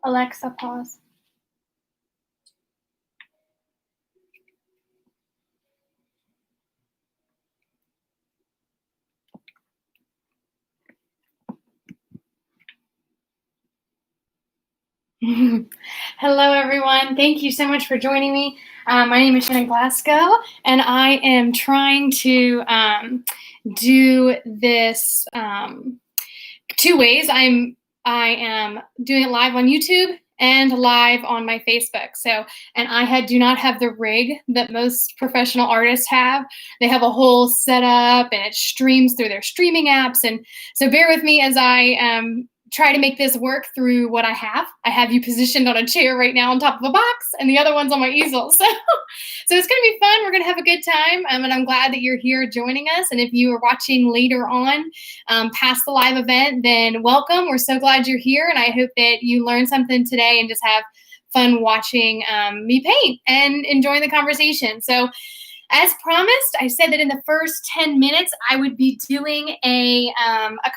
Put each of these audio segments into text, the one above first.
Alexa, pause. Hello, everyone. Thank you so much for joining me. My name is Shannon Glasgow, and I am trying to do this two ways. I am doing it live on YouTube and live on my Facebook. And I do not have the rig that most professional artists have. They have a whole setup, and it streams through their streaming apps. And so bear with me as I try to make this work through what I have. I have you positioned on a chair right now on top of a box, and the other one's on my easel. So it's going to be fun. We're going to have a good time, and I'm glad that you're here joining us. And if you are watching later on past the live event, then welcome. We're so glad you're here, and I hope that you learned something today and just have fun watching me paint and enjoying the conversation. So as promised, I said that in the first 10 minutes, I would be doing a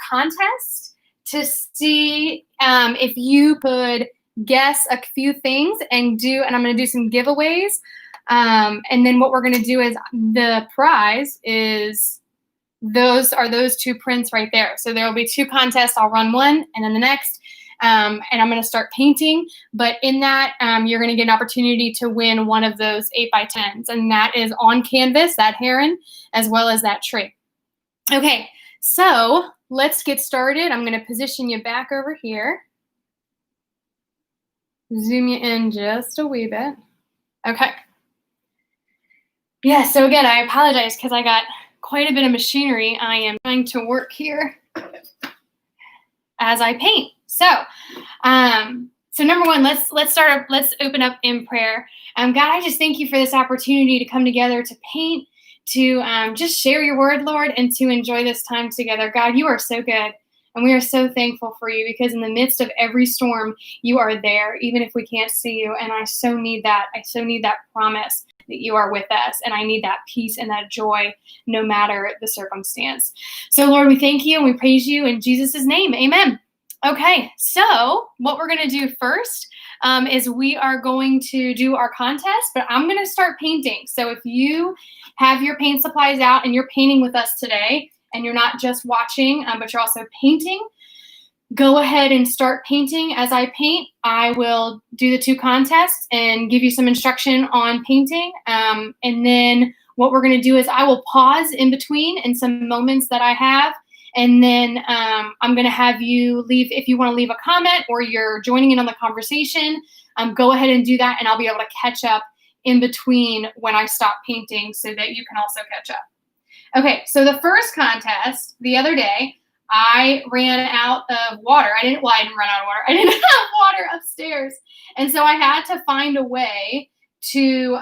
contest to see if you could guess a few things and I'm going to do some giveaways. And then what we're going to do is the prize is those two prints right there. So there will be two contests. I'll run one and then the next. And I'm going to start painting. But in that, you're going to get an opportunity to win one of those 8x10s. And that is on canvas, that heron, as well as that tree. Okay, so let's get started. I'm going to position you back over here. Zoom you in just a wee bit. Okay. Yeah, so again, I apologize because I got quite a bit of machinery I am trying to work here as I paint. So number one, let's open up in prayer. God, I just thank you for this opportunity to come together to paint, to just share your word, Lord, and to enjoy this time together. God, you are so good, and we are so thankful for you because in the midst of every storm, you are there, even if we can't see you. And I so need that. I so need that promise that you are with us, and I need that peace and that joy no matter the circumstance. So, Lord, we thank you and we praise you in Jesus' name. Amen. Okay, so what we're going to do first is we are going to do our contest, but I'm going to start painting. So if you have your paint supplies out and you're painting with us today, and you're not just watching, but you're also painting, go ahead and start painting. As I paint, I will do the two contests and give you some instruction on painting. And then what we're going to do is I will pause in between in some moments that I have. And then I'm going to have you leave, if you want to leave a comment or you're joining in on the conversation, go ahead and do that, and I'll be able to catch up in between when I stop painting so that you can also catch up. Okay, so the first contest the other day, I ran out of water. I didn't run out of water. I didn't have water upstairs. And so I had to find a way to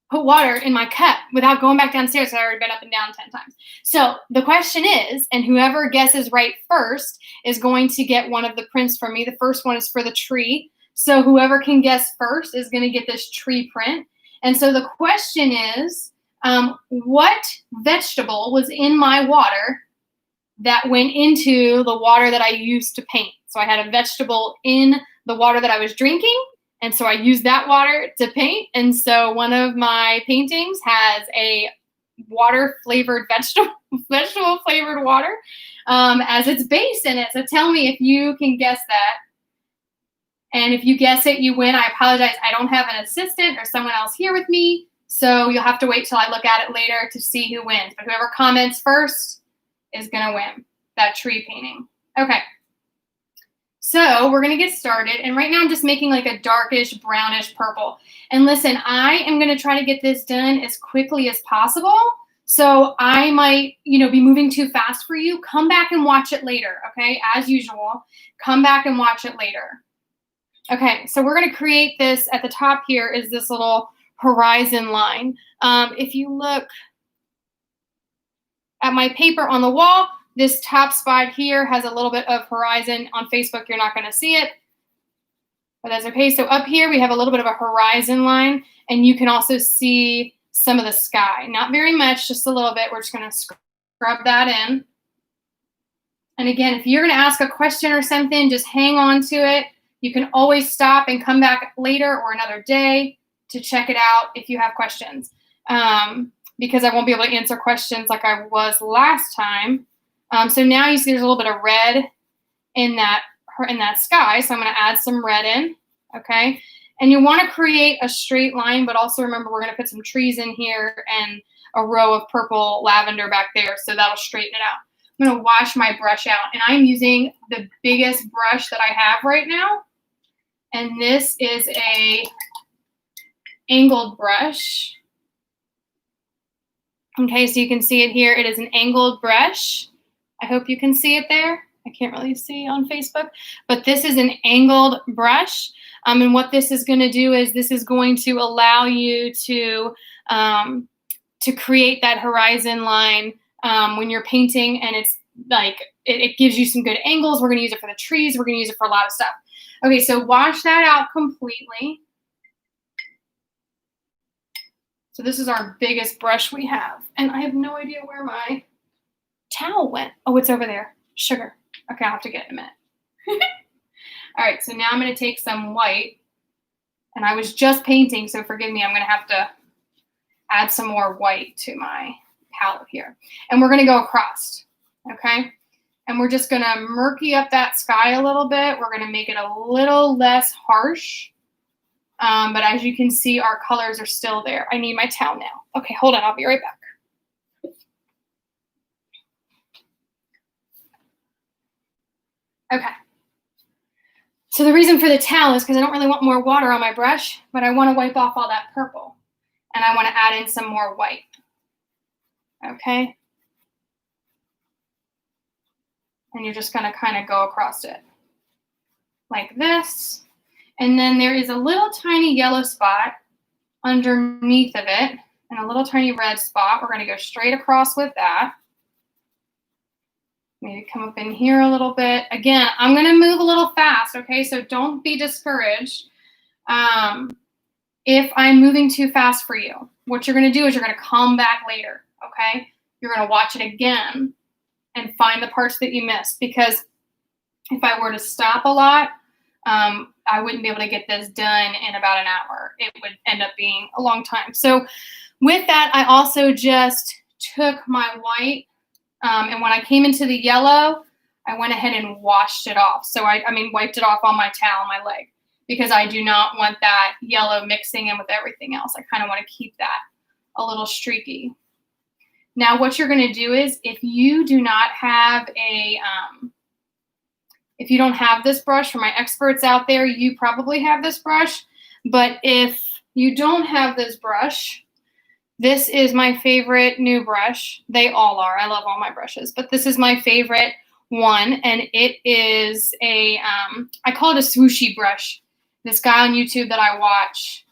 put water in my cup without going back downstairs. I'd already been up and down 10 times. So the question is, and whoever guesses right first is going to get one of the prints from me. The first one is for the tree. So whoever can guess first is going to get this tree print. And so the question is, what vegetable was in my water that went into the water that I used to paint? So I had a vegetable in the water that I was drinking, and so I used that water to paint. And so one of my paintings has a water-flavored vegetable flavored water as its base in it. So tell me if you can guess that. And if you guess it, you win. I apologize. I don't have an assistant or someone else here with me, so you'll have to wait till I look at it later to see who wins. But whoever comments first is going to win that tree painting. Okay. So we're going to get started. And right now I'm just making like a darkish, brownish purple. And listen, I am going to try to get this done as quickly as possible. So I might, be moving too fast for you. Come back and watch it later, okay? As usual, come back and watch it later. Okay, so we're going to create this. At the top here is this little horizon line. If you look at my paper on the wall, this top spot here has a little bit of horizon. On Facebook, you're not going to see it. but that's okay. So up here, we have a little bit of a horizon line, and you can also see some of the sky. Not very much, just a little bit. We're just gonna scrub that in. And again, if you're gonna ask a question or something, just hang on to it. You can always stop and come back later or another day to check it out if you have questions. Because I won't be able to answer questions like I was last time. So now you see there's a little bit of red in that sky. So I'm going to add some red in, okay? And you want to create a straight line, but also remember we're going to put some trees in here and a row of purple lavender back there, so that'll straighten it out. I'm going to wash my brush out, and I'm using the biggest brush that I have right now. And this is a angled brush. Okay, so you can see it here. It is an angled brush. I hope you can see it there. I can't really see on Facebook, but this is an angled brush. And what this is going to do is this is going to allow you to create that horizon line when you're painting, and it's like it gives you some good angles. We're going to use it for the trees. We're going to use it for a lot of stuff. Okay, so wash that out completely. So this is our biggest brush we have. And I have no idea where my towel went. Oh, it's over there. Sugar. Okay, I'll have to get it in a minute. All right, so now I'm going to take some white. And I was just painting, so forgive me. I'm going to have to add some more white to my palette here. And we're going to go across, okay? And we're just going to murky up that sky a little bit. We're going to make it a little less harsh. But as you can see, our colors are still there. I need my towel now. Okay, hold on. I'll be right back. Okay. So the reason for the towel is because I don't really want more water on my brush, but I want to wipe off all that purple. And I want to add in some more white. Okay. And you're just going to kind of go across it like this. And then there is a little tiny yellow spot underneath of it and a little tiny red spot. We're going to go straight across with that. Maybe come up in here a little bit. Again, I'm going to move a little fast, okay? So don't be discouraged if I'm moving too fast for you. What you're going to do is you're going to come back later, okay? You're going to watch it again and find the parts that you missed, because if I were to stop a lot, I wouldn't be able to get this done in about an hour. It would end up being a long time. So with that, I also just took my white, and when I came into the yellow, I went ahead and washed it off. So I wiped it off on my towel, my leg, because I do not want that yellow mixing in with everything else. I kind of want to keep that a little streaky. Now what you're going to do is, if you do not have a, if you don't have this brush, for my experts out there, you probably have this brush, but if you don't have this brush, this is my favorite new brush. They all are. I love all my brushes, but this is my favorite one, and it is a, I call it a swooshy brush. This guy on YouTube that I watch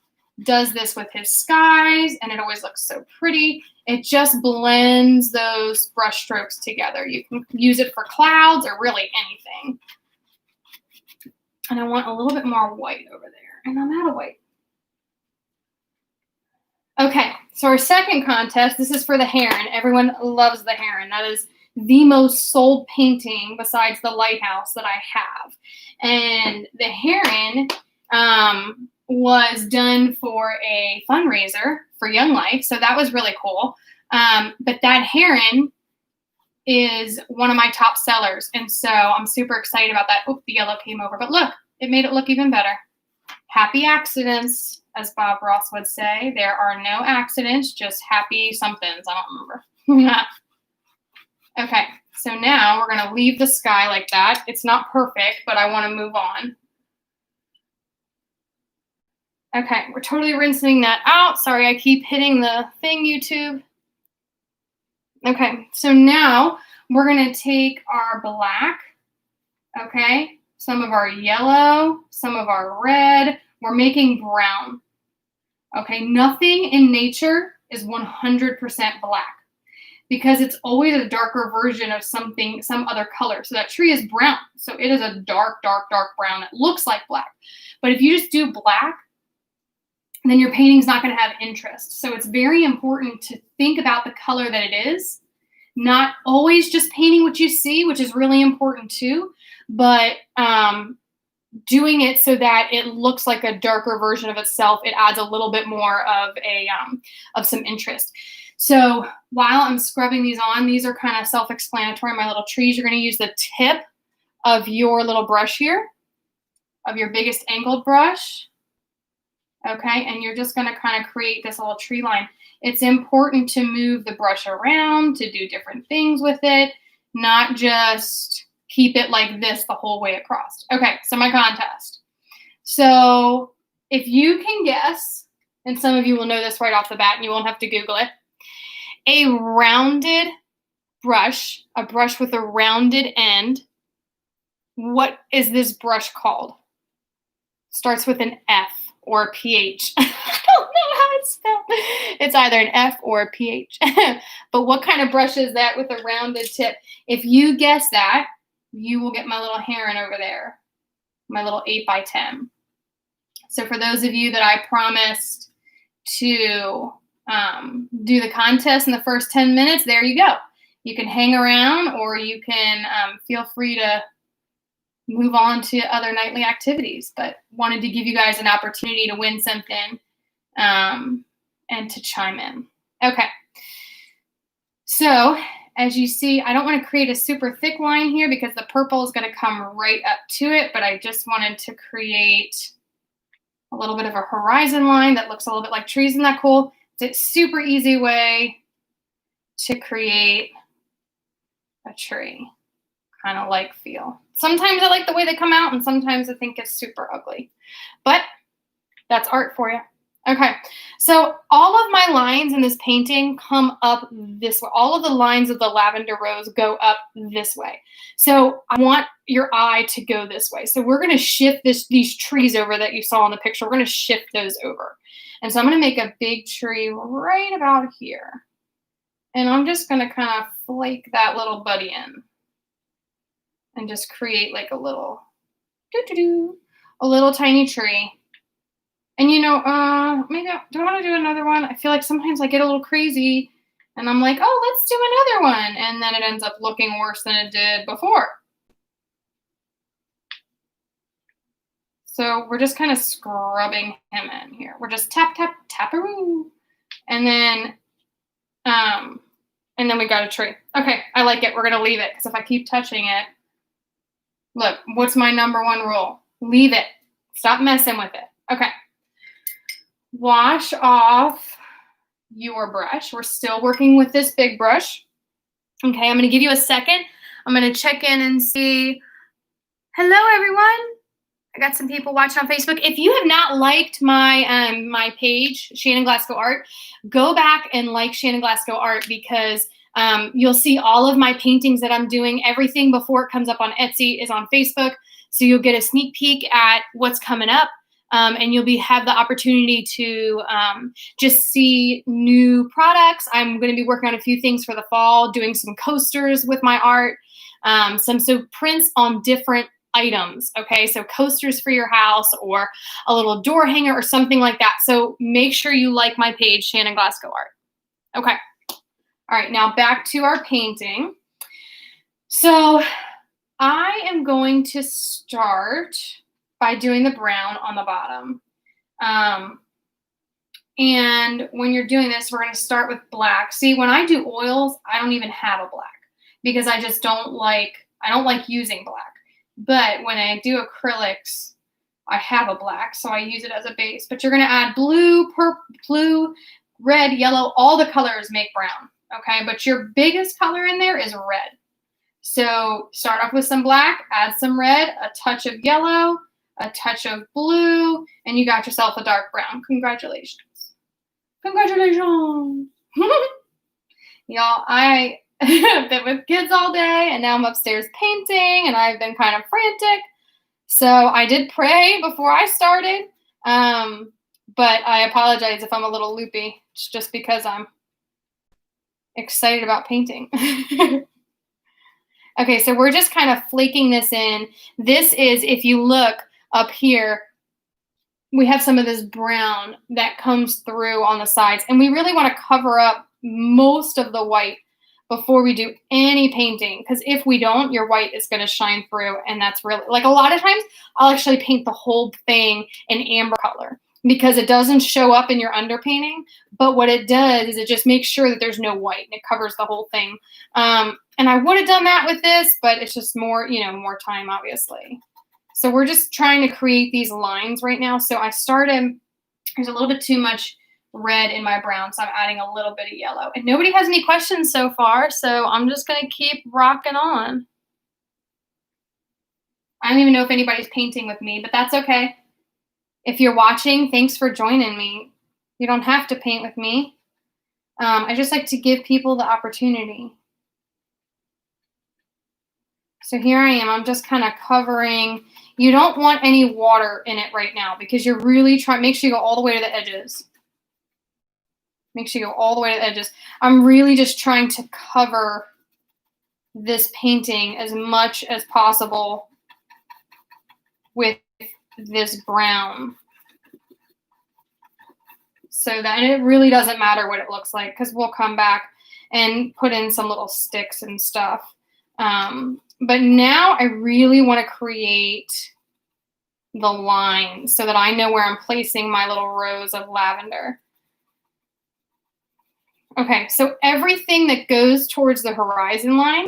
does this with his skies, and it always looks so pretty. It just blends those brush strokes together. You can use it for clouds or really anything. And I want a little bit more white over there, and I'm out of white. Okay, so our second contest, this is for the heron. Everyone loves the heron. That is the most sold painting besides the lighthouse that I have. And the heron was done for a fundraiser for Young Life, so that was really cool. But that heron is one of my top sellers, and so I'm super excited about that. Oh, the yellow came over, but look, it made it look even better. Happy accidents, as Bob Ross would say. There are no accidents, just happy somethings. I don't remember. Okay, so now we're going to leave the sky like that. It's not perfect, but I want to move on. Okay, we're totally rinsing that out. Sorry, I keep hitting the thing, YouTube. Okay, so now we're going to take our black, okay, some of our yellow, some of our red. We're making brown. Okay, nothing in nature is 100% black. because it's always a darker version of something, some other color. So that tree is brown. So it is a dark, dark, dark brown. It looks like black. But if you just do black, then your painting's not going to have interest. So it's very important to think about the color that it is, not always just painting what you see, which is really important too, but doing it so that it looks like a darker version of itself. It adds a little bit more of some interest. So while I'm scrubbing these on, these are kind of self-explanatory, my little trees. You're going to use the tip of your little brush here, of your biggest angled brush. Okay, and you're just going to kind of create this little tree line. It's important to move the brush around, to do different things with it, not just keep it like this the whole way across. Okay, so my contest. So if you can guess, and some of you will know this right off the bat and you won't have to Google it, a rounded brush, a brush with a rounded end, what is this brush called? Starts with an F or a PH. I don't know how it's spelled. It's either an F or a PH. But what kind of brush is that with a rounded tip? If you guess that, you will get my little heron over there, my little 8x10. So for those of you that I promised to do the contest in the first 10 minutes, there you go. You can hang around, or you can feel free to move on to other nightly activities, but wanted to give you guys an opportunity to win something and to chime in. Okay. So as you see, I don't want to create a super thick line here because the purple is going to come right up to it, but I just wanted to create a little bit of a horizon line that looks a little bit like trees. Isn't that cool? It's a super easy way to create a tree kind of like feel. Sometimes I like the way they come out, and sometimes I think it's super ugly, but that's art for you. Okay, so all of my lines in this painting come up this way. All of the lines of the lavender rose go up this way. So I want your eye to go this way. So we're going to shift these trees over that you saw in the picture. We're going to shift those over. And so I'm going to make a big tree right about here. And I'm just going to kind of flake that little buddy in and just create like a little tiny tree. And you know, maybe do I want to do another one? I feel like sometimes I get a little crazy and I'm like, oh, let's do another one. And then it ends up looking worse than it did before. So we're just kind of scrubbing him in here. We're just tap, tap, tap-a-roo. And then we got a tree. Okay, I like it. We're going to leave it because if I keep touching it, look, what's my number one rule? Leave it. Stop messing with it. Okay. Wash off your brush. We're still working with this big brush. Okay, I'm going to give you a second. I'm going to check in and see. Hello, everyone. I got some people watching on Facebook. If you have not liked my my page, Shannon Glasgow Art, go back and like Shannon Glasgow Art because you'll see all of my paintings that I'm doing. Everything before it comes up on Etsy is on Facebook, so you'll get a sneak peek at what's coming up. And you'll have the opportunity to just see new products. I'm going to be working on a few things for the fall, doing some coasters with my art, some prints on different items. Okay, so coasters for your house or a little door hanger or something like that. So make sure you like my page, Shannon Glasgow Art. Okay, all right, now back to our painting. So I am going to start by doing the brown on the bottom. And when you're doing this, we're going to start with black. See, when I do oils, I don't even have a black because I just don't like using black. But when I do acrylics, I have a black, so I use it as a base. But you're going to add blue, purple, blue, red, yellow. All the colors make brown, okay? But your biggest color in there is red. So start off with some black, add some red, a touch of yellow, a touch of blue, and you got yourself a dark brown. Congratulations. Congratulations. Y'all, I have been with kids all day, and now I'm upstairs painting, and I've been kind of frantic. So I did pray before I started, but I apologize if I'm a little loopy. It's just because I'm excited about painting. Okay, so we're just kind of flaking this in. This is, if you look up here, we have some of this brown that comes through on the sides, and we really want to cover up most of the white before we do any painting, because if we don't, your white is going to shine through, and that's really, like, a lot of times I'll actually paint the whole thing in amber color because it doesn't show up in your underpainting, but what it does is it just makes sure that there's no white and it covers the whole thing. And I would have done that with this, but it's just more, more time, obviously. So we're just trying to create these lines right now. So I started, there's a little bit too much red in my brown, so I'm adding a little bit of yellow. And nobody has any questions so far, so I'm just going to keep rocking on. I don't even know if anybody's painting with me, but that's okay. If you're watching, thanks for joining me. You don't have to paint with me. I just like to give people the opportunity. So here I am. I'm just kind of covering. You don't want any water in it right now because you're really trying. Make sure you go all the way to the edges. Make sure you go all the way to the edges. I'm really just trying to cover this painting as much as possible with this brown. So that, and it really doesn't matter what it looks like because we'll come back and put in some little sticks and stuff. But now I really want to create the line so that I know where I'm placing my little rows of lavender. Okay, so everything that goes towards the horizon line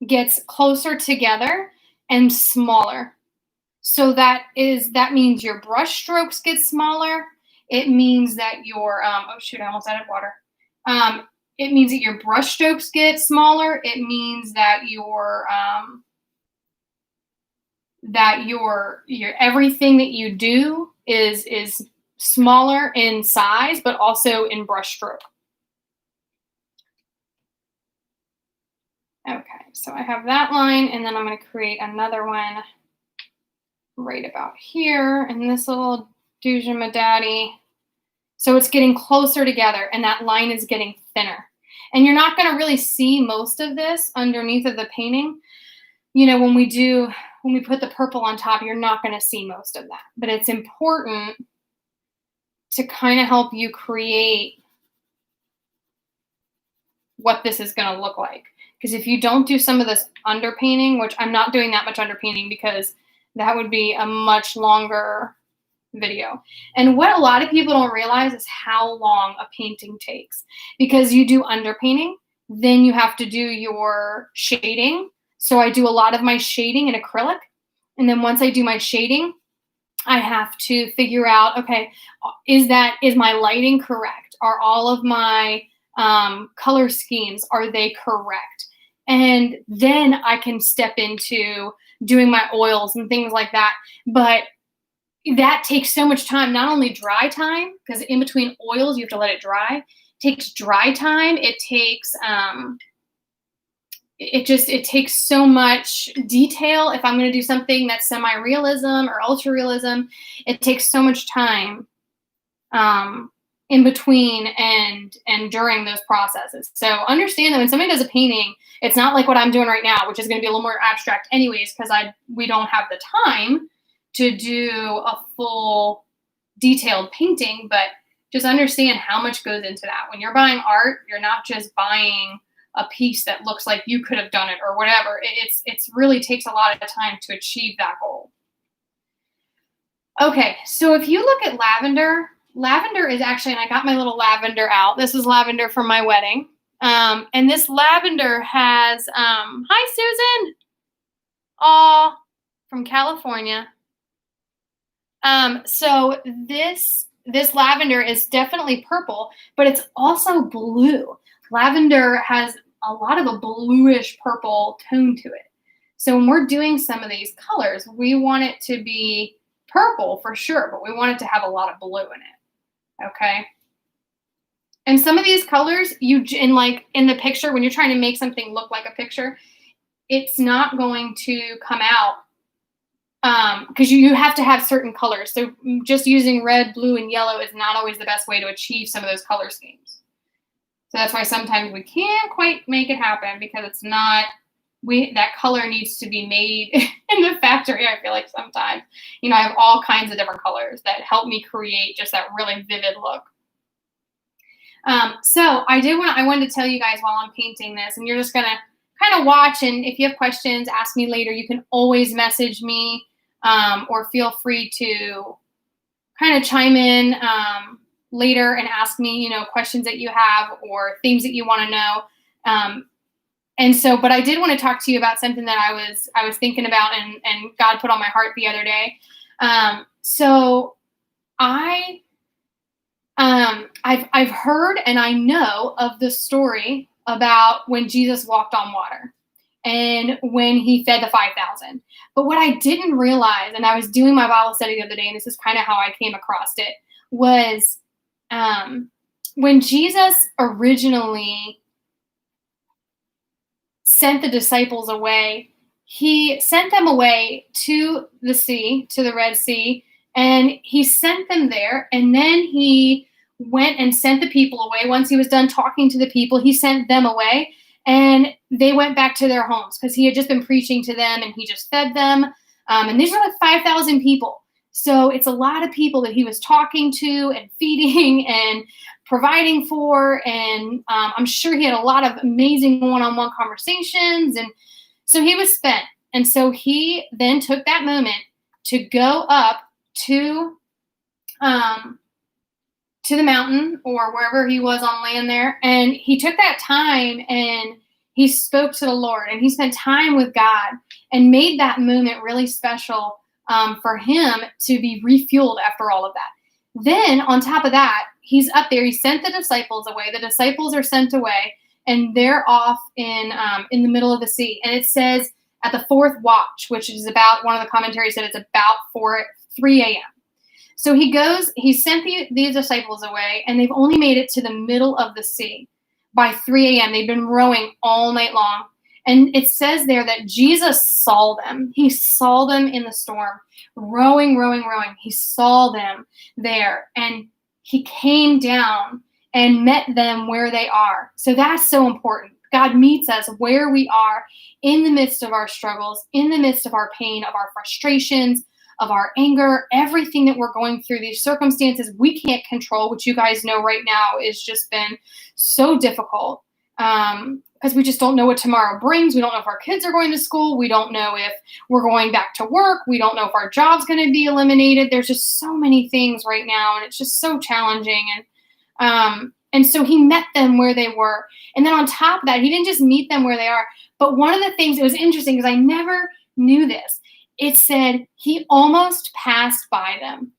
gets closer together and smaller. So that means your brush strokes get smaller. It means that your, oh shoot, I almost added water. It means that your brush strokes get smaller. It means that your everything that you do is smaller in size, but also in brush stroke. Okay, so I have that line, and then I'm going to create another one right about here, and this little Dooja Ma Daddy. So it's getting closer together, and that line is getting thinner. And you're not going to really see most of this underneath of the painting. When we put the purple on top, you're not going to see most of that. But it's important to kind of help you create what this is going to look like. Because if you don't do some of this underpainting, which I'm not doing that much underpainting because that would be a much longer video. And what a lot of people don't realize is how long a painting takes. Because you do underpainting, then you have to do your shading. So I do a lot of my shading in acrylic. And then once I do my shading, I have to figure out, okay, is my lighting correct? Are all of my color schemes, are they correct? And then I can step into doing my oils and things like that. But that takes so much time, not only dry time, because in between oils, you have to let it dry. It takes dry time. It takes, it takes so much detail. If I'm going to do something that's semi-realism or ultra-realism, it takes so much time in between and during those processes. So understand that when somebody does a painting, it's not like what I'm doing right now, which is going to be a little more abstract anyways, because we don't have the time to do a full detailed painting, but just understand how much goes into that. When you're buying art, you're not just buying a piece that looks like you could have done it or whatever. It's really takes a lot of time to achieve that goal. Okay, so if you look at lavender is actually, and I got my little lavender out. This is lavender from my wedding. And this lavender has, hi Susan, aw, from California. So this lavender is definitely purple, but it's also blue. Lavender has a lot of a bluish purple tone to it. So when we're doing some of these colors, we want it to be purple for sure, but we want it to have a lot of blue in it. Okay. And some of these colors, in the picture, when you're trying to make something look like a picture, it's not going to come out because you have to have certain colors. So just using red, blue, and yellow is not always the best way to achieve some of those color schemes. So that's why sometimes we can't quite make it happen, because it's not, that color needs to be made in the factory. I feel like sometimes, I have all kinds of different colors that help me create just that really vivid look. So I wanted to tell you guys while I'm painting this, and you're just gonna kind of watch, and if you have questions, ask me later. You can always message me, or feel free to kind of chime in later and ask me, questions that you have or things that you want to know. But I did want to talk to you about something that I was thinking about, and God put on my heart the other day. I've heard and I know of the story about when Jesus walked on water and when he fed the 5,000. But what I didn't realize, and I was doing my Bible study the other day, and this is kind of how I came across it, was when Jesus originally sent the disciples away, he sent them away to the sea, to the Red Sea, and he sent them there, and then he went and sent the people away. Once he was done talking to the people, he sent them away, and they went back to their homes because he had just been preaching to them, and he just fed them. And these are like 5,000 people. So it's a lot of people that he was talking to and feeding and providing for. And I'm sure he had a lot of amazing one-on-one conversations. And so he was spent. And so he then took that moment to go up to the mountain or wherever he was on land there. And he took that time and he spoke to the Lord, and he spent time with God and made that moment really special for him to be refueled after all of that. Then on top of that, he's up there. He sent the disciples away. The disciples are sent away, and they're off in the middle of the sea. And it says at the fourth watch, which is about, one of the commentaries said it's about 3 a.m. So he sent these disciples away, and they've only made it to the middle of the sea by 3 a.m. They've been rowing all night long. And it says there that Jesus saw them. He saw them in the storm, rowing, rowing, rowing. He saw them there, and he came down and met them where they are. So that's so important. God meets us where we are in the midst of our struggles, in the midst of our pain, of our frustrations, of our anger, everything that we're going through, these circumstances we can't control, which you guys know right now is just been so difficult. Because we just don't know what tomorrow brings. We don't know if our kids are going to school. We don't know if we're going back to work. We don't know if our job's going to be eliminated. There's just so many things right now, and it's just so challenging. And so he met them where they were. And then on top of that, he didn't just meet them where they are. But one of the things, it was interesting because I never knew this. It said he almost passed by them.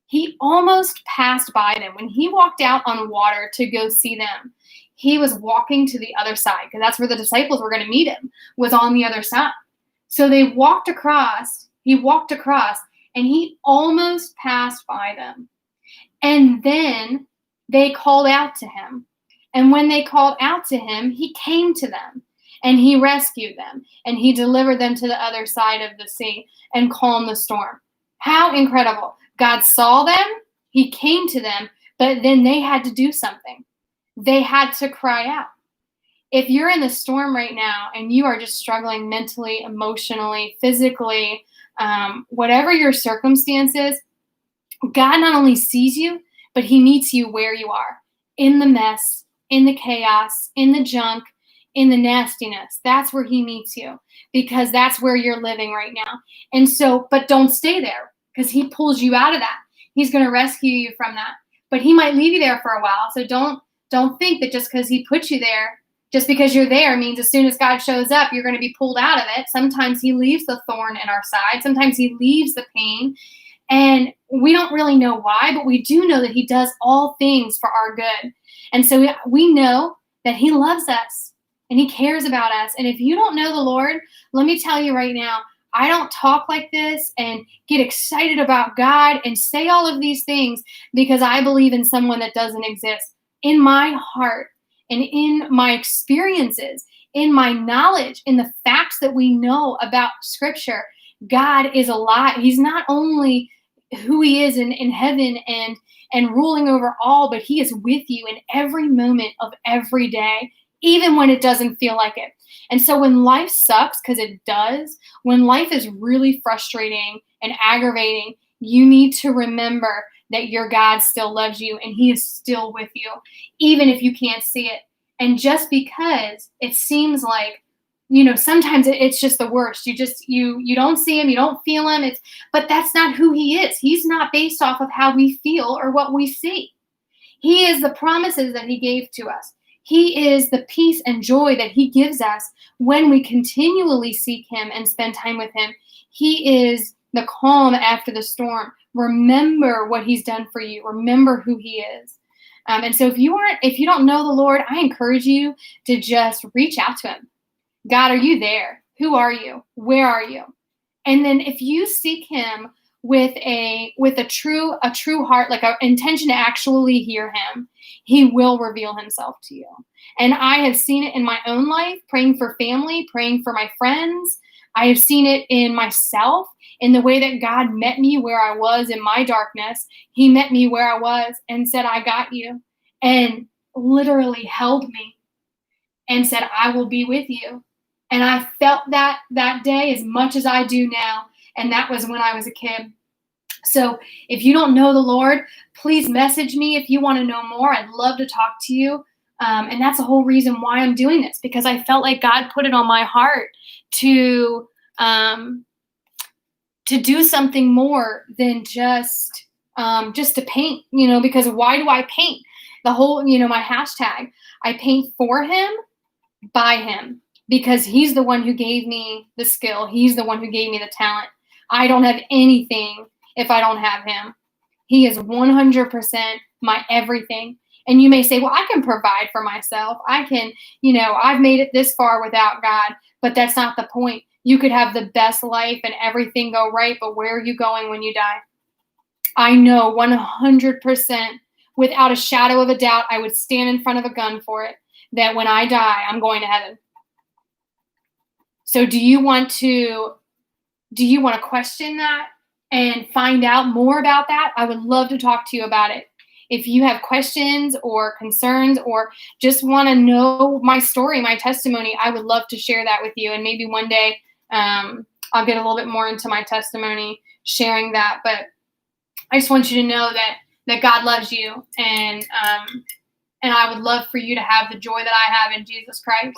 He almost passed by them. When he walked out on water to go see them, he was walking to the other side, because that's where the disciples were going to meet him, was on the other side. So he walked across, and he almost passed by them. And then they called out to him. And when they called out to him, he came to them, and he rescued them, and he delivered them to the other side of the sea and calmed the storm. How incredible. God saw them, he came to them, but then they had to do something. They had to cry out. If you're in the storm right now and you are just struggling mentally, emotionally, physically, whatever your circumstances, God not only sees you, but he meets you where you are, in the mess, in the chaos, in the junk, in the nastiness. That's where he meets you, because that's where you're living right now. And so, but don't stay there, because he pulls you out of that. He's going to rescue you from that, but he might leave you there for a while. So don't think that just because he put you there, just because you're there means as soon as God shows up, you're going to be pulled out of it. Sometimes he leaves the thorn in our side. Sometimes he leaves the pain, and we don't really know why, but we do know that he does all things for our good. And so we know that he loves us and he cares about us. And if you don't know the Lord, let me tell you right now, I don't talk like this and get excited about God and say all of these things because I believe in someone that doesn't exist. In my heart and in my experiences, in my knowledge, in the facts that we know about Scripture, God is alive. He's not only who he is in heaven and ruling over all, but he is with you in every moment of every day, even when it doesn't feel like it. And so when life sucks, because it does, when life is really frustrating and aggravating, you need to remember that your God still loves you and he is still with you, even if you can't see it. And just because it seems like, sometimes it's just the worst. You don't see him, you don't feel him. But that's not who he is. He's not based off of how we feel or what we see. He is the promises that he gave to us. He is the peace and joy that he gives us when we continually seek him and spend time with him. He is the calm after the storm. Remember what he's done for you. Remember who he is. And so if you don't know the Lord, I encourage you to just reach out to him. God, are you there? Who are you? Where are you? And then if you seek him with a true heart, like an intention to actually hear him, he will reveal himself to you. And I have seen it in my own life, praying for family, praying for my friends. I have seen it in myself, in the way that God met me where I was in my darkness. He met me where I was and said, I got you, and literally held me and said, I will be with you. And I felt that day as much as I do now. And that was when I was a kid. So if you don't know the Lord, please message me if you want to know more. I'd love to talk to you. And that's the whole reason why I'm doing this, because I felt like God put it on my heart to do something more than just to paint, because why do I paint? The whole, my hashtag, I paint for him, by him, because he's the one who gave me the skill. He's the one who gave me the talent. I don't have anything if I don't have him. He is 100% my everything. And you may say, well, I can provide for myself. I can, I've made it this far without God, but that's not the point. You could have the best life and everything go right, but where are you going when you die? I know 100%, without a shadow of a doubt, I would stand in front of a gun for it, that when I die, I'm going to heaven. So do you want to question that and find out more about that? I would love to talk to you about it. If you have questions or concerns or just want to know my story, my testimony, I would love to share that with you. And maybe one day I'll get a little bit more into my testimony, sharing that. But I just want you to know that God loves you, and I would love for you to have the joy that I have in Jesus Christ.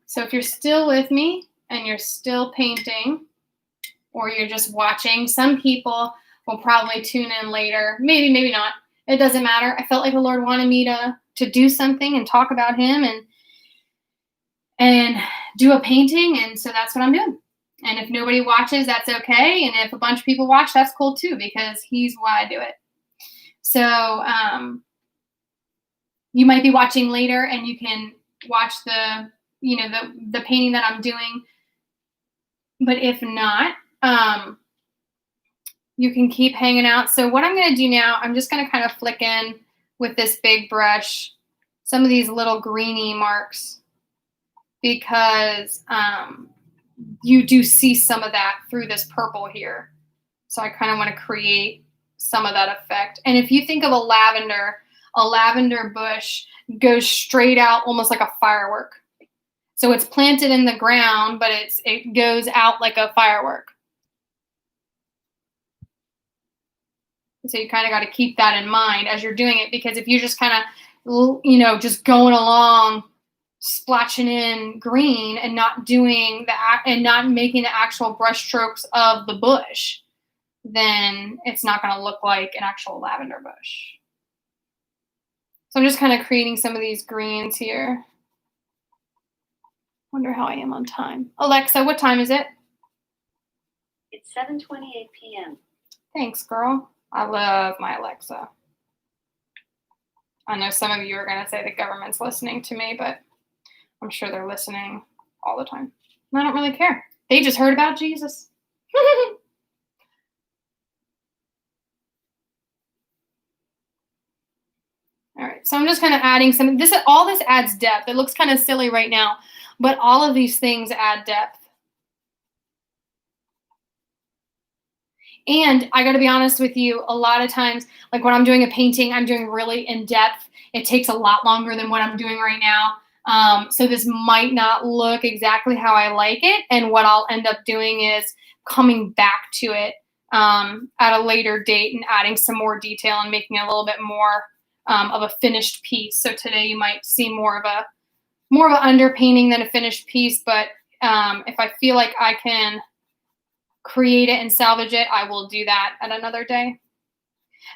So if you're still with me and you're still painting, or you're just watching, some people will probably tune in later. Maybe not. It doesn't matter. I felt like the Lord wanted me to do something and talk about him and do a painting, and so that's what I'm doing. And if nobody watches, that's okay. And if a bunch of people watch, that's cool too, because he's why I do it. So you might be watching later and you can watch the painting that I'm doing. But if not, you can keep hanging out. So what I'm going to do now, I'm just going to kind of flick in with this big brush some of these little greeny marks, because you do see some of that through this purple here. So I kind of want to create some of that effect. And if you think of a lavender bush goes straight out almost like a firework. So it's planted in the ground, but it goes out like a firework. So you kind of got to keep that in mind as you're doing it, because if you're just kind of, just going along, splotching in green and not doing and not making the actual brush strokes of the bush, then it's not going to look like an actual lavender bush. So I'm just kind of creating some of these greens here. Wonder how I am on time. Alexa, what time is it? It's 7:28 p.m. Thanks, girl. I love my Alexa. I know some of you are going to say the government's listening to me, but I'm sure they're listening all the time. I don't really care. They just heard about Jesus. All right, so I'm just kind of adding all this adds depth. It looks kind of silly right now, but all of these things add depth. And I got to be honest with you, a lot of times, like when I'm doing a painting, I'm doing really in depth. It takes a lot longer than what I'm doing right now. So this might not look exactly how I like it. And what I'll end up doing is coming back to it at a later date and adding some more detail and making it a little bit more of a finished piece. So today you might see more of an underpainting than a finished piece. But if I feel like I can create it and salvage it, I will do that at another day.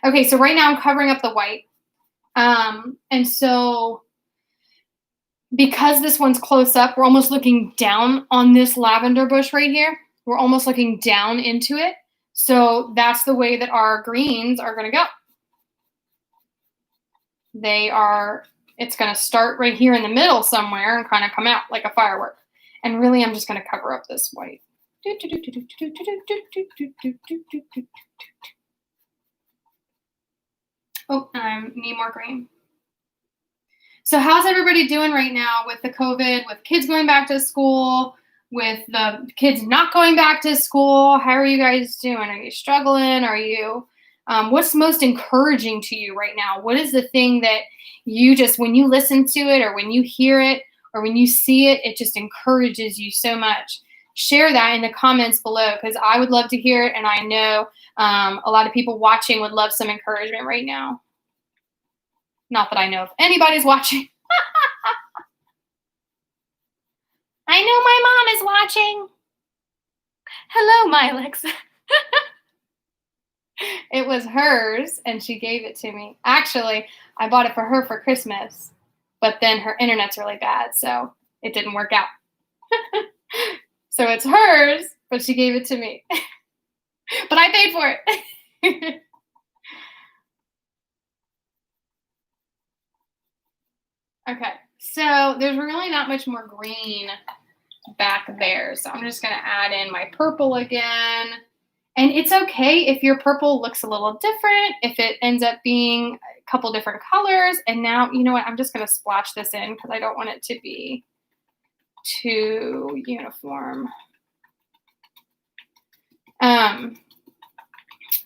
Okay, so right now I'm covering up the white. And so because this one's close up, we're almost looking down on this lavender bush right here. We're almost looking down into it. So that's the way that our greens are going to go. It's going to start right here in the middle somewhere and kind of come out like a firework. And really, I'm just going to cover up this white. Oh, I need more green. So how's everybody doing right now with the COVID, with kids going back to school, with the kids not going back to school? How are you guys doing? Are you struggling? Are you, what's most encouraging to you right now? What is the thing that you just, when you listen to it or when you hear it or when you see it, it just encourages you so much? Share that in the comments below because I would love to hear it. And I know a lot of people watching would love some encouragement right now. Not that I know if anybody's watching. I know my mom is watching. Hello, my Alexa. It was hers, and she gave it to me. Actually, I bought it for her for Christmas, but then her internet's really bad, so it didn't work out. So it's hers, but she gave it to me. But I paid for it. Okay, so there's really not much more green back there. So I'm just going to add in my purple again. And it's okay if your purple looks a little different, if it ends up being a couple different colors. And now, you know what, I'm just going to splotch this in because I don't want it to be too uniform.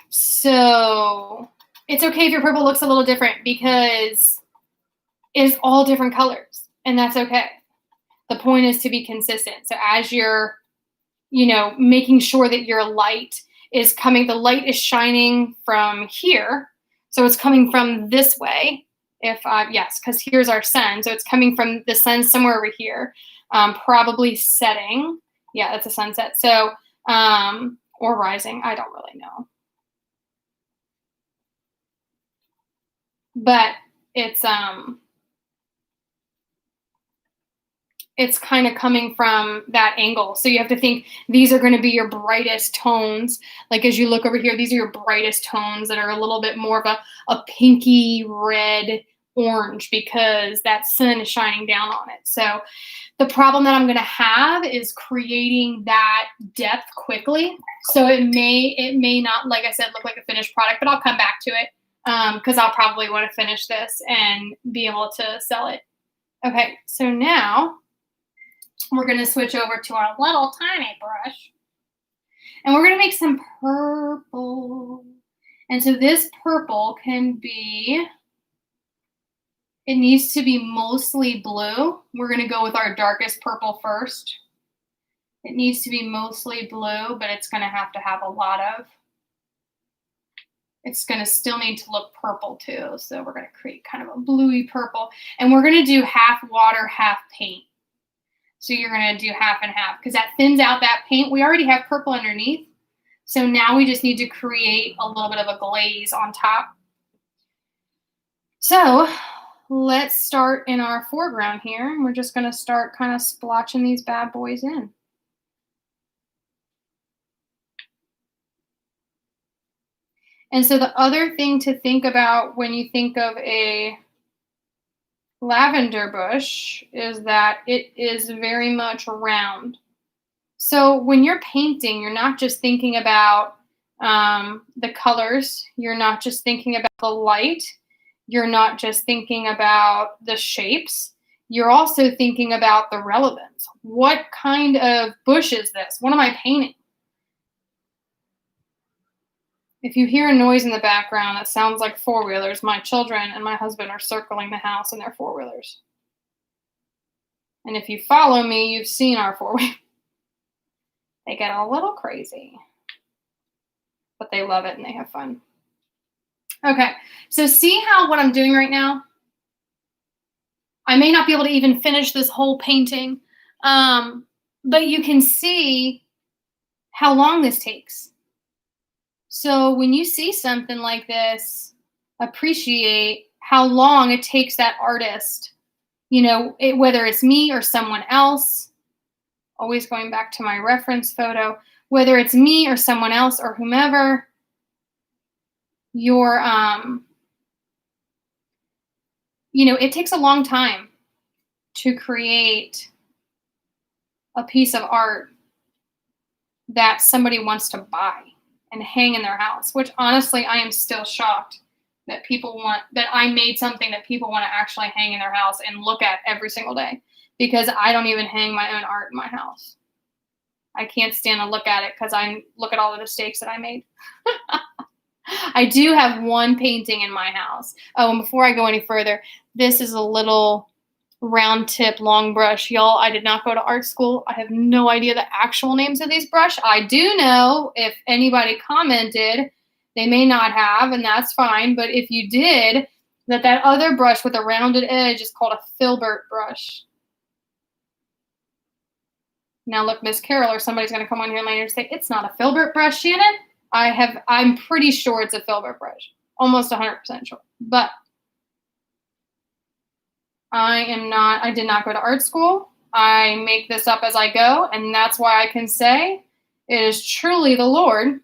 So it's okay if your purple looks a little different because it's all different colors, and that's okay. The point is to be consistent. So as you're, making sure that your light is coming, the light is shining from here. So it's coming from this way. Yes, because here's our sun. So it's coming from the sun somewhere over here, probably setting. Yeah, that's a sunset. So, or rising. I don't really know. But it's kind of coming from that angle. So you have to think these are going to be your brightest tones. Like as you look over here, these are your brightest tones that are a little bit more of a pinky red orange because that sun is shining down on it. So the problem that I'm going to have is creating that depth quickly. So it may not, like I said, look like a finished product, but I'll come back to it because I'll probably want to finish this and be able to sell it. Okay, so now we're going to switch over to our little tiny brush. And we're going to make some purple. And so this purple can be, it needs to be mostly blue. We're going to go with our darkest purple first. It needs to be mostly blue, but it's going to have a lot of, it's going to still need to look purple too. So we're going to create kind of a bluey purple. And we're going to do half water, half paint. So you're going to do half and half because that thins out that paint. We already have purple underneath. So now we just need to create a little bit of a glaze on top. So let's start in our foreground here. We're just going to start kind of splotching these bad boys in. And so the other thing to think about when you think of a lavender bush is that it is very much round. So when you're painting, you're not just thinking about the colors. You're not just thinking about the light. You're not just thinking about the shapes. You're also thinking about the relevance. What kind of bush is this? What am I painting? If you hear a noise in the background that sounds like four-wheelers, my children and my husband are circling the house in their four-wheelers. And if you follow me, you've seen our four-wheelers. They get a little crazy, but they love it and they have fun. Okay, so see how what I'm doing right now? I may not be able to even finish this whole painting, but you can see how long this takes. So when you see something like this, appreciate how long it takes that artist, whether it's me or someone else, always going back to my reference photo, whether it's me or someone else or whomever, it takes a long time to create a piece of art that somebody wants to buy and hang in their house, which honestly, I am still shocked that I made something that people want to actually hang in their house and look at every single day, because I don't even hang my own art in my house. I can't stand to look at it because I look at all the mistakes that I made. I do have one painting in my house. Oh, and before I go any further, this is a little round tip long brush. Y'all, I did not go to art school. I have no idea the actual names of these brush. I do know if anybody commented, they may not have, and that's fine. But if you did, that other brush with a rounded edge is called a filbert brush. Now look, Miss Carol, or somebody's going to come on here later and say, it's not a filbert brush, Shannon. I'm pretty sure it's a filbert brush. Almost 100% sure. But I did not go to art school. I make this up as I go, and that's why I can say it is truly the Lord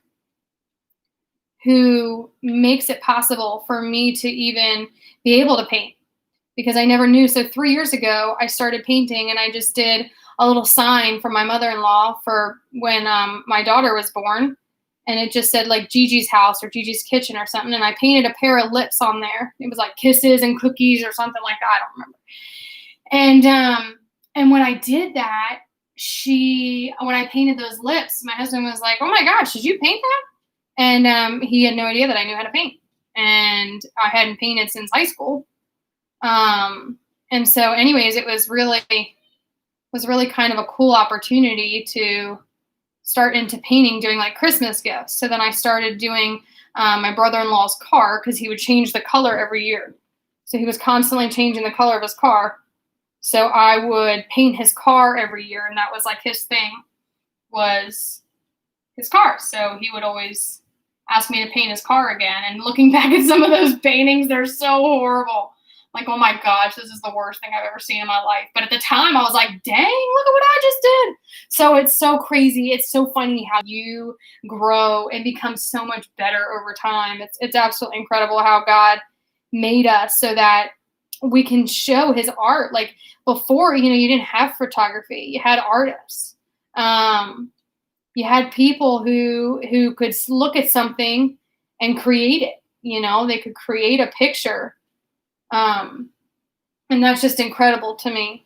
who makes it possible for me to even be able to paint, because I never knew. So 3 years ago, I started painting, and I just did a little sign for my mother-in-law for when my daughter was born, and it just said like Gigi's house or Gigi's kitchen or something, and I painted a pair of lips on there. It was like kisses and cookies or something like that. I don't remember. And when I did that, when I painted those lips, my husband was like, "Oh my gosh, did you paint that?" And he had no idea that I knew how to paint, and I hadn't painted since high school. And so, anyways, it was really kind of a cool opportunity to start into painting, doing like Christmas gifts. So then I started doing my brother-in-law's car, because he would change the color every year. So he was constantly changing the color of his car. So I would paint his car every year, and that was like his thing, was his car. So he would always ask me to paint his car again. And looking back at some of those paintings, they're so horrible. Like, oh my gosh, this is the worst thing I've ever seen in my life. But at the time, I was like, dang, look at what I just did. So it's so crazy. It's so funny how you grow and become so much better over time. It's absolutely incredible how God made us so that we can show his art. Like before, you didn't have photography. You had artists. You had people who could look at something and create it. They could create a picture. And that's just incredible to me.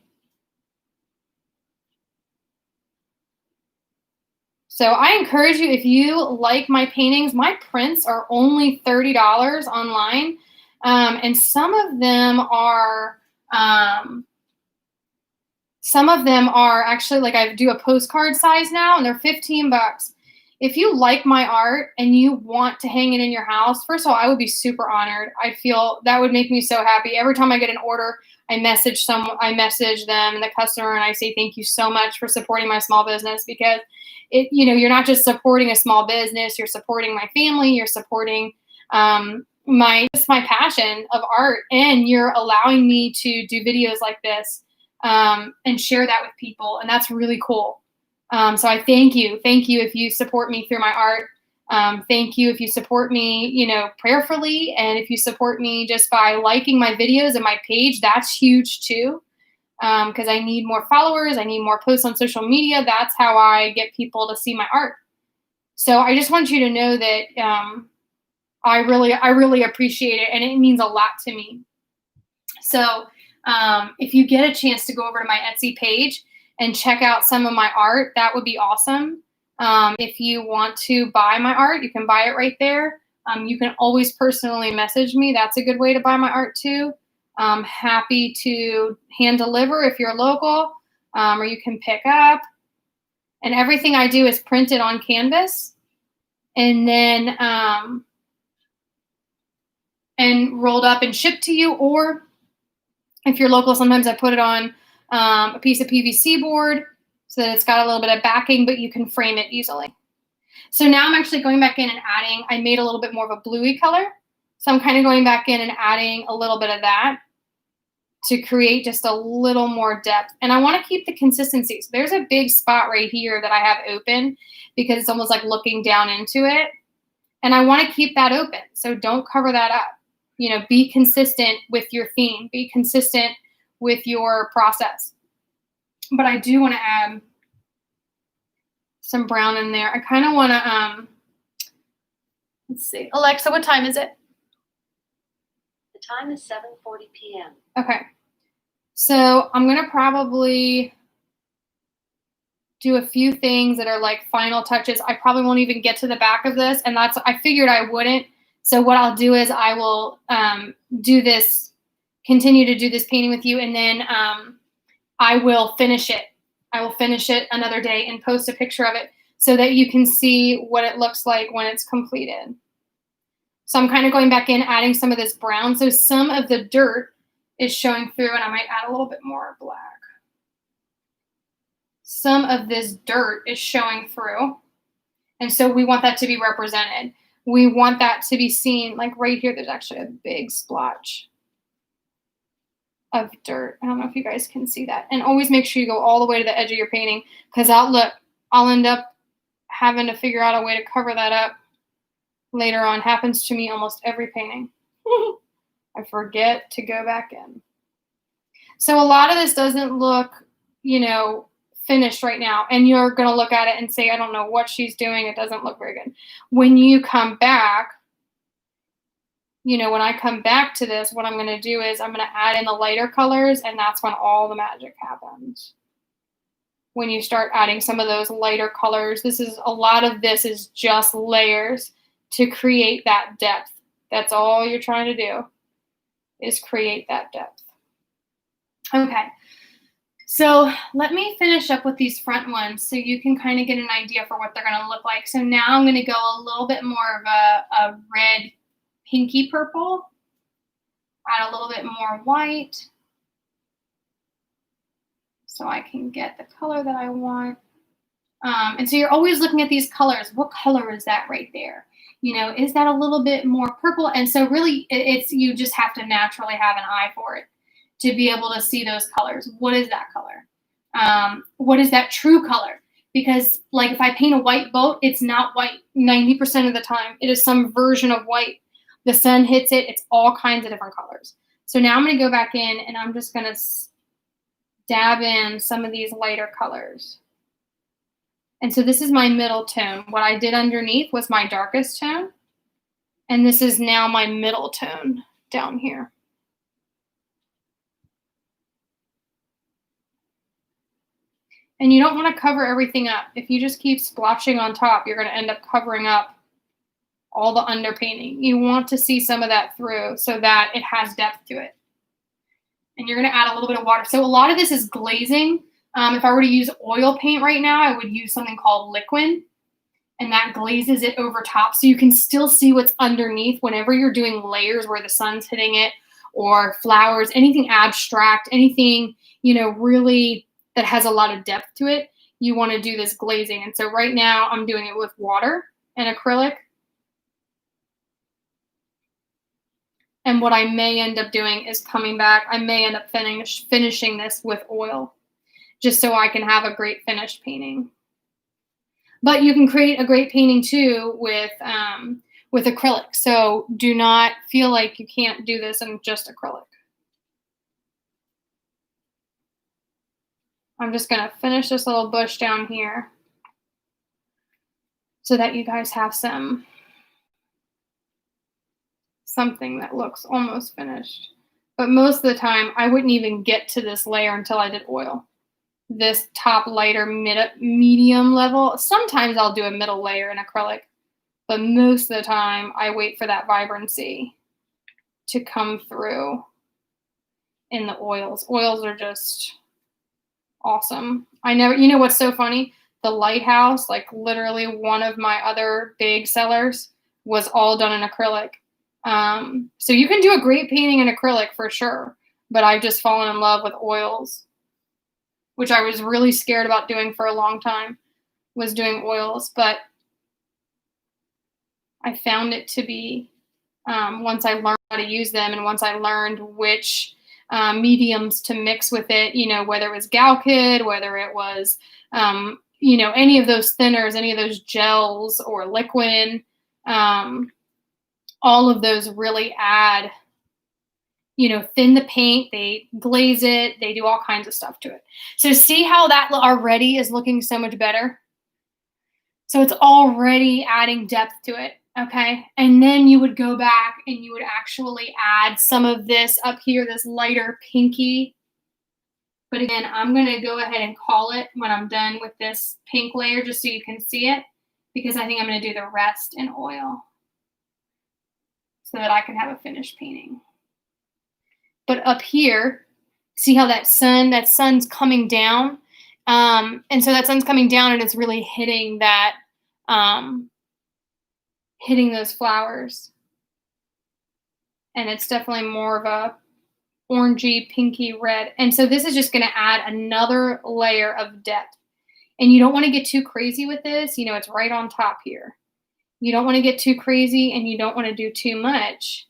So I encourage you, if you like my paintings, my prints are only $30 online. And some of them are actually, like, I do a postcard size now, and they're $15. If you like my art and you want to hang it in your house, first of all, I would be super honored. I feel that would make me so happy. Every time I get an order, I message them and the customer, and I say, thank you so much for supporting my small business, because you're not just supporting a small business, you're supporting my family, you're supporting my passion of art, and you're allowing me to do videos like this and share that with people. And that's really cool. So I thank you. Thank you if you support me through my art. Thank you if you support me, prayerfully. And if you support me just by liking my videos and my page, that's huge too. Because I need more followers. I need more posts on social media. That's how I get people to see my art. So I just want you to know that I really appreciate it, and it means a lot to me. So if you get a chance to go over to my Etsy page and check out some of my art, that would be awesome. If you want to buy my art, you can buy it right there. You can always personally message me. That's a good way to buy my art too. I'm happy to hand deliver if you're local, or you can pick up. And everything I do is printed on canvas and then and rolled up and shipped to you. Or if you're local, sometimes I put it on a piece of PVC board so that it's got a little bit of backing, but you can frame it easily. So now I'm actually going back in and adding, I made a little bit more of a bluey color. So I'm kind of going back in and adding a little bit of that to create just a little more depth. And I want to keep the consistency. So there's a big spot right here that I have open because it's almost like looking down into it. And I want to keep that open. So don't cover that up. You know, be consistent with your theme. Be consistent with your process. But I do want to add some brown in there. I kind of want to, let's see. Alexa, what time is it? The time is 7:40 p.m. Okay. So I'm going to probably do a few things that are like final touches. I probably won't even get to the back of this. And that's, I figured I wouldn't. So what I'll do is I will do this, continue to do this painting with you. And then I will finish it. I will finish it another day and post a picture of it so that you can see what it looks like when it's completed. So I'm kind of going back in, adding some of this brown. So some of the dirt is showing through, and I might add a little bit more black. Some of this dirt is showing through. And so we want that to be represented. We want that to be seen. Like right here, there's actually a big splotch of dirt. I don't know if you guys can see that. And always make sure you go all the way to the edge of your painting, because I'll end up having to figure out a way to cover that up later on. Happens to me almost every painting. I forget to go back in. So a lot of this doesn't look, you know, finished right now. And you're going to look at it and say, I don't know what she's doing. It doesn't look very good. When you come back, you know, when I come back to this, what I'm going to do is I'm going to add in the lighter colors, and that's when all the magic happens. When you start adding some of those lighter colors, a lot of this is just layers to create that depth. That's all you're trying to do, is create that depth. Okay. So let me finish up with these front ones so you can kind of get an idea for what they're going to look like. So now I'm going to go a little bit more of a red, pinky purple. Add a little bit more white so I can get the color that I want. And so you're always looking at these colors. What color is that right there? You know, is that a little bit more purple? And so really you just have to naturally have an eye for it to be able to see those colors. What is that color? What is that true color? Because like if I paint a white boat, it's not white 90% of the time. It is some version of white. The sun hits it. It's all kinds of different colors. So now I'm going to go back in and I'm just going to dab in some of these lighter colors. And so this is my middle tone. What I did underneath was my darkest tone. And this is now my middle tone down here. And you don't want to cover everything up. If you just keep splotching on top, you're going to end up covering up all the underpainting. You want to see some of that through so that it has depth to it. And you're going to add a little bit of water. So a lot of this is glazing. If I were to use oil paint right now, I would use something called liquid. And that glazes it over top so you can still see what's underneath whenever you're doing layers where the sun's hitting it, or flowers, anything abstract, anything, you know, really that has a lot of depth to it. You want to do this glazing. And so right now I'm doing it with water and acrylic. And what I may end up doing is coming back. I may end up finishing this with oil just so I can have a great finished painting. But you can create a great painting too with acrylic. So do not feel like you can't do this in just acrylic. I'm just going to finish this little bush down here so that you guys have something that looks almost finished. But most of the time, I wouldn't even get to this layer until I did oil. this top lighter medium level. Sometimes I'll do a middle layer in acrylic, but most of the time I wait for that vibrancy to come through in the oils. Oils are just awesome. You know what's so funny? The Lighthouse, like literally one of my other big sellers, was all done in acrylic. So you can do a great painting in acrylic for sure, but I've just fallen in love with oils, which I was really scared about doing for a long time, was doing oils. But I found it to be, once I learned how to use them and once I learned which mediums to mix with it, you know, whether it was Galkid, whether it was, you know, any of those thinners, any of those gels or liquid, all of those really add, you know, thin the paint, they glaze it, they do all kinds of stuff to it. So see how that already is looking so much better? So it's already adding depth to it, okay? And then you would go back and you would actually add some of this up here, this lighter pinky. But again, I'm gonna go ahead and call it when I'm done with this pink layer just so you can see it, because I think I'm gonna do the rest in oil so that I can have a finished painting. But up here, see how that sun's coming down? And so that sun's coming down and it's really hitting that, hitting those flowers. And it's definitely more of a orangey, pinky red. And so this is just gonna add another layer of depth. And you don't wanna get too crazy with this. You know, it's right on top here. You don't wanna get too crazy and you don't wanna do too much.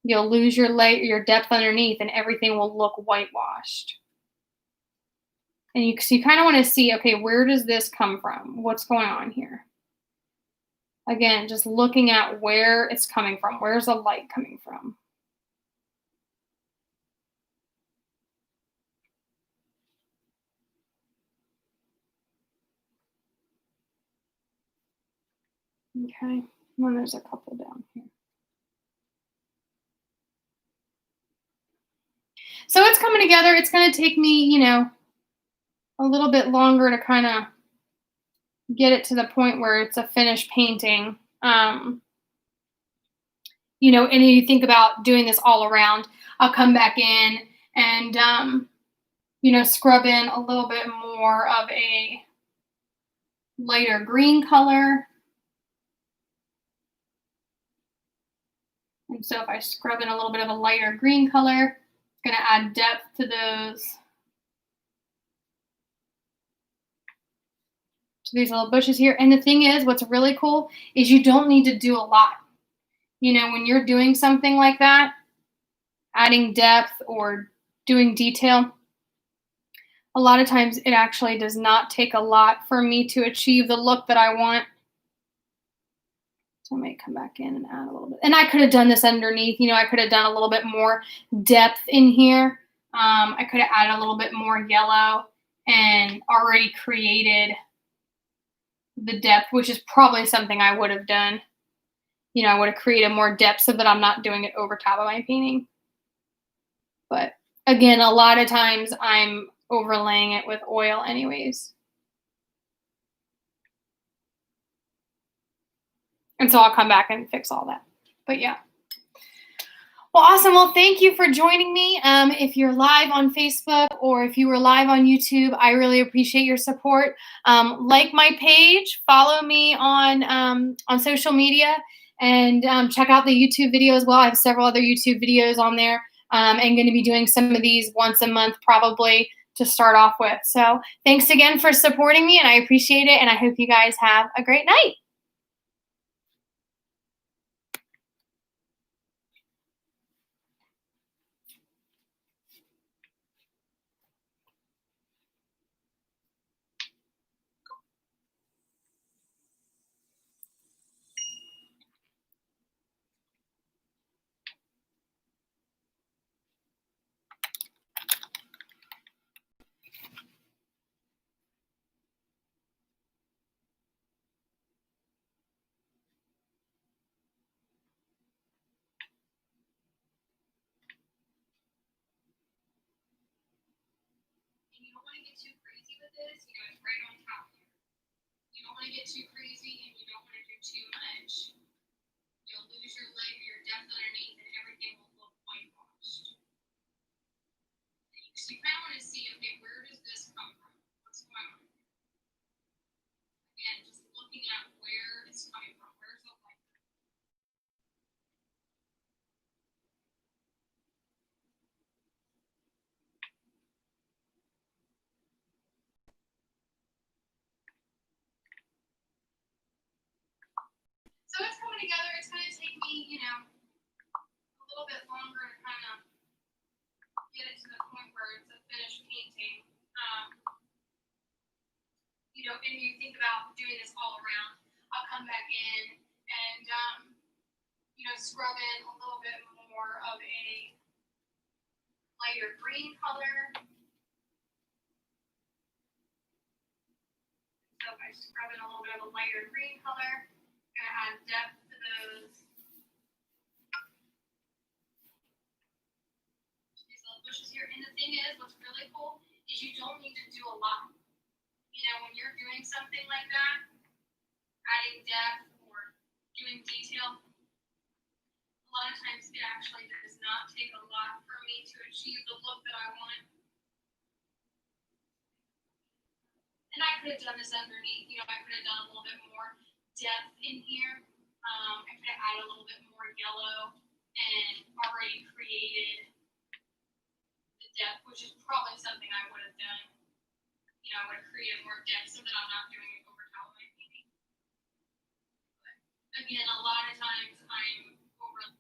You'll lose your depth underneath and everything will look whitewashed. And you kind of want to see, okay, where does this come from? What's going on here? Again, just looking at where it's coming from. Where's the light coming from? Okay, well, there's a couple down here. So it's coming together. It's going to take me, you know, a little bit longer to kind of get it to the point where it's a finished painting. You know, and you think about doing this all around, I'll come back in and, you know, scrub in a little bit more of a lighter green color. And so if I scrub in a little bit of a lighter green color, it's going to add depth to these little bushes here. And the thing is, what's really cool is you don't need to do a lot. You know, when you're doing something like that, adding depth or doing detail, a lot of times it actually does not take a lot for me to achieve the look that I want. So I might come back in and add a little bit. And I could have done this underneath. You know, I could have done a little bit more depth in here. I could have added a little bit more yellow and already created the depth, which is probably something I would have done. You know, I would have created more depth so that I'm not doing it over top of my painting. But again, a lot of times I'm overlaying it with oil anyways. And so I'll come back and fix all that. But yeah. Well, awesome. Well, thank you for joining me. If you're live on Facebook or if you were live on YouTube, I really appreciate your support. Like my page, follow me on social media, and check out the YouTube video as well. I have several other YouTube videos on there, and going to be doing some of these once a month probably to start off with. So thanks again for supporting me, and I appreciate it, and I hope you guys have a great night. don't want to get too crazy with this. You know, it's right on top here. You don't want to get too crazy and you don't want to do too much. You'll lose your layer, your depth underneath, and everything will look whitewashed. So you kind of want to see, okay, where does this come from? What's going on? Again, just looking at where it's coming from. Where's the light? So it's coming together. It's going to take me, you know, a little bit longer to kind of get it to the point where it's a finished painting. You know, and you think about doing this all around. I'll come back in and, you know, scrub in a little bit more of a lighter green color. So if I scrub in a little bit of a lighter green color, I'm gonna add depth to these little bushes here. And the thing is, what's really cool is you don't need to do a lot. You know, when you're doing something like that, adding depth or doing detail, a lot of times it actually does not take a lot for me to achieve the look that I want. And I could have done this underneath, you know, I could have done a little bit more depth in here. I could have added a little bit more yellow and already created the depth, which is probably something I would have done. You know, I would have created more depth so that I'm not doing it over top of my painting. But again, a lot of times I'm over